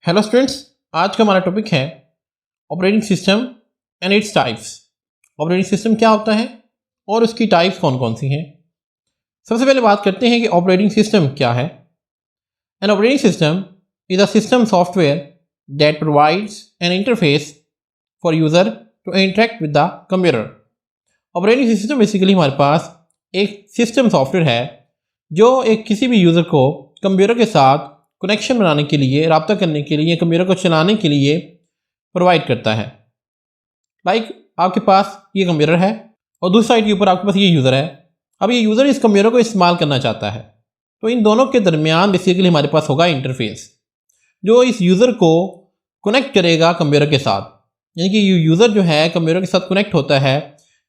Hello students, आज का हमारा टॉपिक है operating system and its types. Operating system क्या होता है और उसकी टाइप्स कौन कौन सी हैं। सबसे पहले बात करते हैं कि ऑपरेटिंग सिस्टम क्या है। An operating system is a system software that provides an interface for user to interact with the computer. Operating system basically हमारे पास एक सिस्टम सॉफ्टवेयर है जो एक किसी भी यूज़र को कंप्यूटर के साथ कनेक्शन बनाने के लिए, रब्ता करने के लिए, कंप्यूटर को चलाने के लिए प्रोवाइड करता है। आपके पास ये कंप्यूटर है और दूसरी साइड के ऊपर आपके पास ये यूज़र है। अब ये यूज़र इस कंप्यूटर को इस्तेमाल करना चाहता है, तो इन दोनों के दरमियान बेसिकली हमारे पास होगा इंटरफेस जो इस यूज़र को कनेक्ट करेगा कंप्यूटर के साथ। यानी कि यूज़र जो है कंप्यूटर के साथ कनेक्ट होता है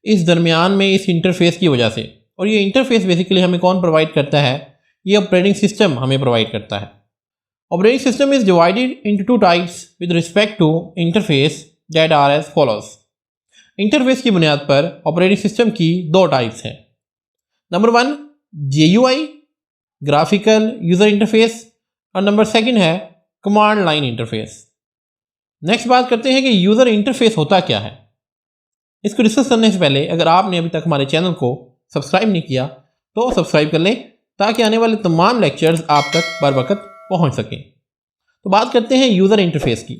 इस दरमियान में, इस इंटरफेस की वजह से। और ये इंटरफेस बेसिकली हमें कौन प्रोवाइड करता है? ये ऑपरेटिंग सिस्टम हमें प्रोवाइड करता है। Operating system is divided into two types with respect to interface that are as follows. Interface की बुनियाद पर ऑपरेटिंग सिस्टम की दो टाइप्स हैं। Number 1 GUI graphical user interface और नंबर 2 है कमांड लाइन इंटरफेस। नेक्स्ट बात करते हैं कि यूज़र इंटरफेस होता क्या है। इसको डिस्कस करने से पहले अगर आपने अभी तक हमारे चैनल को सब्सक्राइब नहीं किया तो सब्सक्राइब कर लें ताकि आने वाले तमाम लेक्चर्स आप तक बर वक्त पहुंच सकें। तो बात करते हैं यूज़र इंटरफेस की।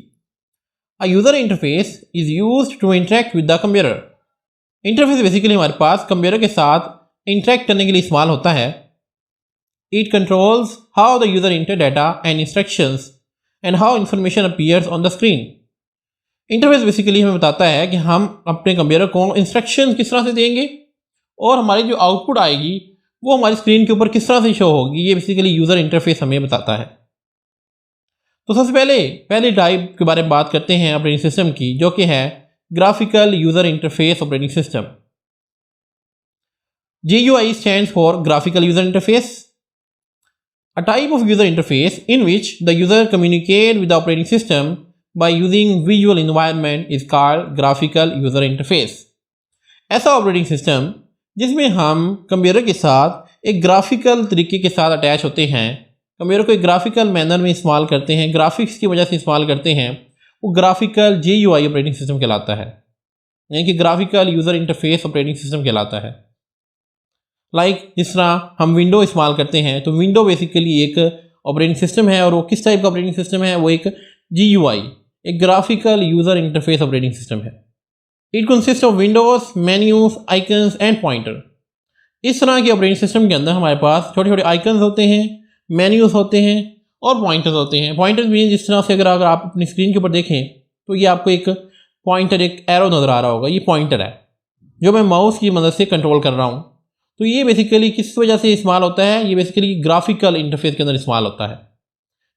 A user interface is used to interact with the computer. Interface basically हमारे पास कंप्यूटर के साथ इंटरेक्ट करने के लिए इस्तेमाल होता है। It controls how the user inter data and instructions and how information appears on the screen. Interface basically हमें बताता है कि हम अपने कंप्यूटर को इंस्ट्रक्शन किस तरह से देंगे और हमारी जो आउटपुट आएगी वो हमारी स्क्रीन के ऊपर किस तरह से शो होगी। ये बेसिकली यूज़र इंटरफेस हमें बताता है। तो सबसे पहले टाइप के बारे में बात करते हैं ऑपरेटिंग सिस्टम की, जो कि है graphical user interface operating system. GUI stands for graphical user interface, a type of user interface in which the user communicates with the operating system by using visual environment is called graphical user interface। ऐसा operating system जिसमें हम computer के साथ एक graphical तरीके के साथ attach होते हैं, कंप्यूटर को एक ग्राफिकल मैनर में इस्तेमाल करते हैं, ग्राफिक्स की वजह से इस्तेमाल करते हैं, वो ग्राफिकल GUI ऑपरेटिंग सिस्टम कहलाता है। यानी कि graphical user interface operating system कहलाता है। जिस तरह हम विंडो इस्तेमाल करते हैं तो विंडो बेसिकली एक ऑपरेटिंग सिस्टम है और वो किस टाइप का ऑपरेटिंग सिस्टम है? वो एक GUI, एक graphical user interface operating system है। It consist of windows, menus, icons and pointer. इस तरह के ऑपरेटिंग सिस्टम के अंदर हमारे पास छोटे छोटे आइकन्स होते हैं, मेन्यूज़ होते हैं और पॉइंटर्स होते हैं। पॉइंटर्स भी जिस तरह से अगर आप अपनी स्क्रीन के ऊपर देखें तो ये आपको एक पॉइंटर, एक एरो नज़र आ रहा होगा। ये पॉइंटर है जो मैं माउस की मदद से कंट्रोल कर रहा हूँ। तो ये बेसिकली किस वजह से इस्तेमाल होता है? ये बेसिकली ग्राफिकल इंटरफेस के अंदर इस्तेमाल होता है।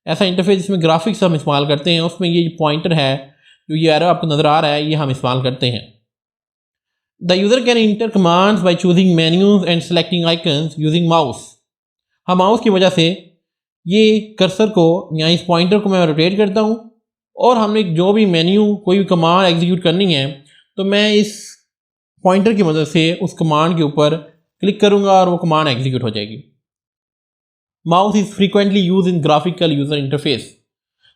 ऐसा इंटरफेस जिसमें ग्राफिक्स हम इस्तेमाल करते हैं उसमें ये पॉइंटर है, जो ये एरो आपको नज़र आ रहा है, ये हम इस्तेमाल करते हैं। The user can inter commands by choosing menus and selecting icons using mouse. हम माउस की वजह से ये कर्सर को या इस पॉइंटर को मैं रोटेट करता हूँ और हमने जो भी मेन्यू, कोई भी कमांड एग्जीक्यूट करनी है तो मैं इस पॉइंटर की मदद से उस कमांड के ऊपर क्लिक करूँगा और वो कमांड एग्जीक्यूट हो जाएगी। Mouse is frequently use in graphical user interface.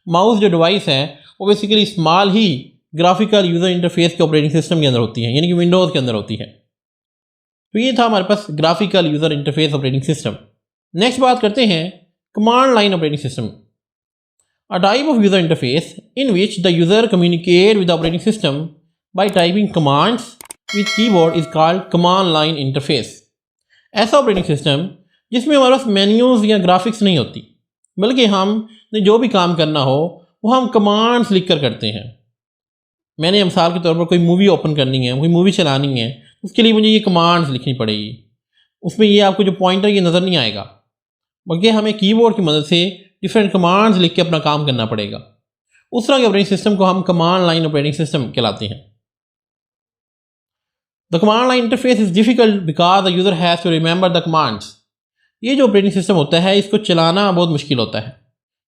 Mouse जो डिवाइस है वो बेसिकली इस्तेमाल ही ग्राफिकल यूज़र इंटरफेस के ऑपरेटिंग सिस्टम के अंदर होती है, यानी कि विंडोज़ के अंदर होती है। तो ये था हमारे पास graphical user interface operating system. Next बात करते हैं command line operating system. A type of user interface in which the user communicate with the operating system by typing commands with keyboard is called command line interface. ऐसा operating system जिसमें हमारे पास menus या graphics नहीं होती, बल्कि हमने जो भी काम करना हो वो हम कमांड्स लिख कर करते हैं। मैंने मिसाल के तौर पर कोई मूवी ओपन करनी है, कोई मूवी चलानी है, उसके लिए मुझे ये कमांड्स लिखनी पड़ेगी। उसमें ये आपको जो पॉइंटर ये नज़र नहीं आएगा, बल्कि हमें कीबोर्ड की मदद से डिफरेंट कमांड्स लिख के अपना काम करना पड़ेगा। उस तरह के ऑपरेटिंग सिस्टम को हम कमांड लाइन ऑपरेटिंग सिस्टम कहलाते हैं। The command line interface is difficult because the user has to remember the commands. ये जो ऑपरेटिंग सिस्टम होता है इसको चलाना बहुत मुश्किल होता है,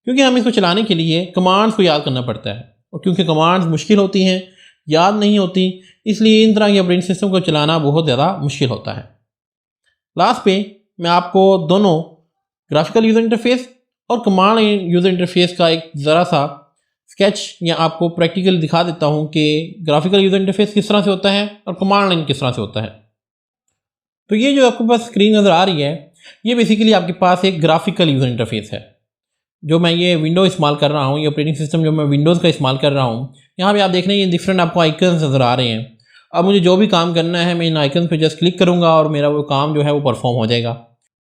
क्योंकि हम इसको चलाने के लिए कमांड्स को याद करना पड़ता है, और क्योंकि कमांड्स मुश्किल होती हैं, याद नहीं होती, इसलिए इन तरह के ऑपरेटिंग सिस्टम को चलाना बहुत ज़्यादा मुश्किल होता है। लास्ट पे मैं आपको दोनों ग्राफिकल यूज़र इंटरफेस और कमांड यूज़र इंटरफेस का एक ज़रा सा स्केच या आपको प्रैक्टिकली दिखा देता हूँ कि ग्राफिकल यूज़र इंटरफेस किस तरह से होता है और कमांड लाइन किस तरह से होता है। तो ये जो आपके पास स्क्रीन नज़र आ रही है, ये बेसिकली आपके पास एक ग्राफिकल यूज़र इंटरफेस है। जो मैं ये विंडो इस्तेमाल कर रहा हूँ, ये ऑपरेटिंग सिस्टम जो मैं विंडोज़ का इस्तेमाल कर रहा हूँ, यहाँ पे आप देख रहे हैं ये डिफरेंट आपको आइकन्स नज़र आ रहे हैं। अब मुझे जो भी काम करना है मैं इन आइकन पे जस्ट क्लिक करूँगा और मेरा वो काम जो है वो परफॉर्म हो जाएगा।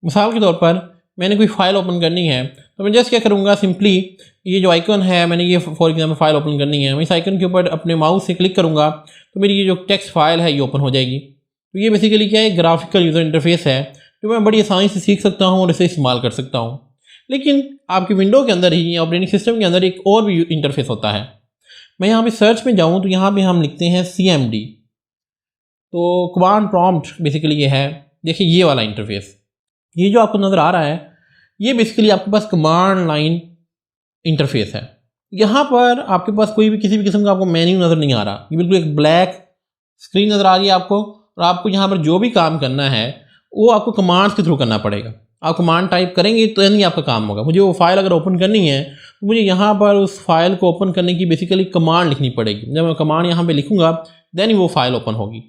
मिसाल के तौर पर मैंने कोई फ़ाइल ओपन करनी है तो मैं जस्ट क्या करूँगा, सिंपली ये जो आइकन है मैंने ये फॉर एग्जाम्पल फ़ाइल ओपन करनी है, मैं इस आइकन के ऊपर अपने माउस से क्लिक करूँगा तो मेरी ये जो टेक्स्ट फाइल है ये ओपन हो जाएगी। तो ये बेसिकली क्या है, ग्राफिकल यूज़र इंटरफेस है जो मैं बड़ी आसानी से सीख सकता हूँ और इसे इस्तेमाल कर सकता हूँ। लेकिन आपकी विंडो के अंदर ही ऑपरेटिंग सिस्टम के अंदर एक और भी इंटरफेस होता है। मैं यहाँ पे सर्च में जाऊँ तो यहाँ पे हम लिखते हैं CMD, तो कमांड प्रॉम्प्ट बेसिकली ये है। देखिए ये वाला इंटरफेस, ये जो आपको नज़र आ रहा है ये बेसिकली आपके पास कमांड लाइन इंटरफेस है। यहाँ पर आपके पास कोई भी किसी भी किस्म का आपको मेन्यू नज़र नहीं आ रहा, ये बिल्कुल एक ब्लैक स्क्रीन नज़र आ रही है आपको, और आपको यहाँ पर जो भी काम करना है वो आपको कमांड्स के थ्रू करना पड़ेगा। आप कमांड टाइप करेंगे तो नहीं आपका काम होगा। मुझे वो फाइल अगर ओपन करनी है तो मुझे यहाँ पर उस फाइल को ओपन करने की बेसिकली कमांड लिखनी पड़ेगी। जब मैं कमांड यहाँ पे लिखूँगा देन वो फाइल ओपन होगी।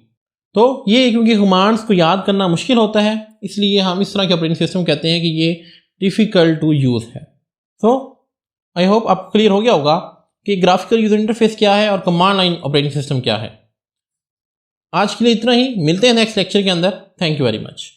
तो ये क्योंकि कमांड्स को याद करना मुश्किल होता है, इसलिए हम इस तरह के ऑपरेटिंग सिस्टम कहते हैं कि ये डिफ़िकल्ट टू यूज़ है। सो आई होप आपको क्लियर हो गया होगा कि ग्राफिकल यूज़र इंटरफेस क्या है और कमांड लाइन ऑपरेटिंग सिस्टम क्या है। आज के लिए इतना ही, मिलते हैं नेक्स्ट लेक्चर के अंदर। Thank you very much.